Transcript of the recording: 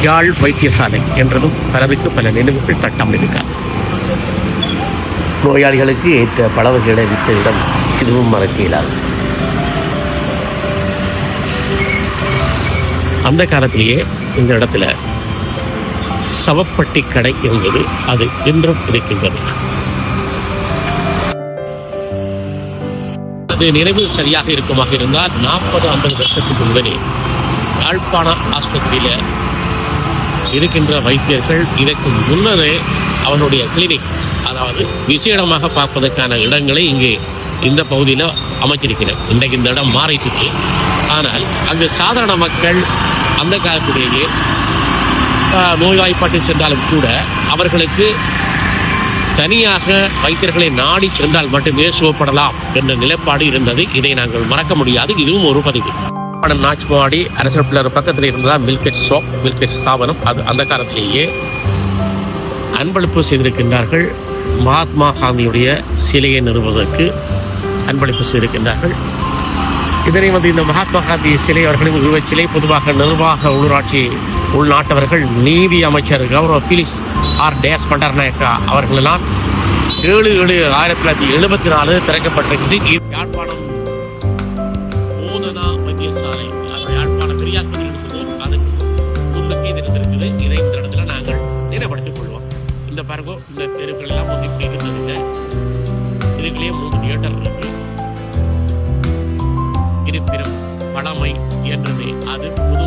யாழ் வைத்தியசாலை என்றதும் பலருக்கு பல நினைவுகள் தட்டம் இருக்காது. நோயாளிகளுக்கு ஏற்ற பலவகைகளை வித்த இடம் இதுவும் மறக்க இயலாது. அந்த காலத்திலேயே இந்த இடத்துல சவப்பட்டி கடை இருந்தது. அது இன்றும் இருக்கின்றது. அது நினைவு சரியாக இருக்குமாக இருந்தால் 40-50 வருஷத்துக்கு முன்பே யாழ்ப்பாண ஆஸ்பத்திரியில் இருக்கின்ற வைத்தியர்கள் இதற்கு முன்னரே அவனுடைய கிளினிக், அதாவது விசேடமாக பார்ப்பதற்கான இடங்களை இங்கே இந்த பகுதியில் அமைச்சிருக்கிறார். இன்றைக்கு இந்த இடம் மாறிட்டு, ஆனால் அங்கு சாதாரண மக்கள் அந்த காலத்திலேயே நோய்வாய்ப்பாட்டு சென்றாலும் கூட அவர்களுக்கு தனியாக வைத்தியர்களை நாடி சென்றால் மட்டுமே சுகப்படலாம் என்ற நிலைப்பாடு இருந்தது. இதை நாங்கள் மறக்க முடியாது. இதுவும் ஒரு பதிவு. நாச்மாடி அரசர் பிள்ளர் பக்கத்தில் இருந்ததான் மில்கெட் ஷாப், மில்கெட் ஸ்தாபனம். அது அந்த காலத்திலேயே அன்பளிப்பு செய்திருக்கின்றார்கள். மகாத்மா காந்தியுடைய சிலையை நிறுவுவதற்கு அன்பளிப்பு செய்திருக்கின்றார்கள். இதனை இந்த மகாத்மா காந்தி சிலை, அவர்களின் உருவச்சிலை பொதுவாக நிர்வாக உள்ளூராட்சி உள்நாட்டவர்கள், நீதி அமைச்சர் கௌரவ ஃபீலிக்ஸ் ஆர் டேஸ் பண்டாரநாயக்கா அவர்களெல்லாம் 7/7/1974 திறக்கப்பட்டிருக்கிறது. யாழ்ப்பாணம் போதனா வைத்தியசாலை, யாழ்ப்பாணம் பெரியாஸ்பத்திரின்னு சொல்லுவோம், அதுக்கு முன்னுக்கு இது இருந்திருக்குது. இதை இந்த இடத்துல நாங்கள் நினைவுபடுத்திக் கொள்வோம். இந்த பாருங்கோ, இந்த தெருக்கள் எல்லாம் வந்து இப்படி இருந்ததுங்க. இதுக்குள்ளேயே 3 தியேட்டர் இருக்கு. இருப்பினும் பழமை என்றுமே அது புது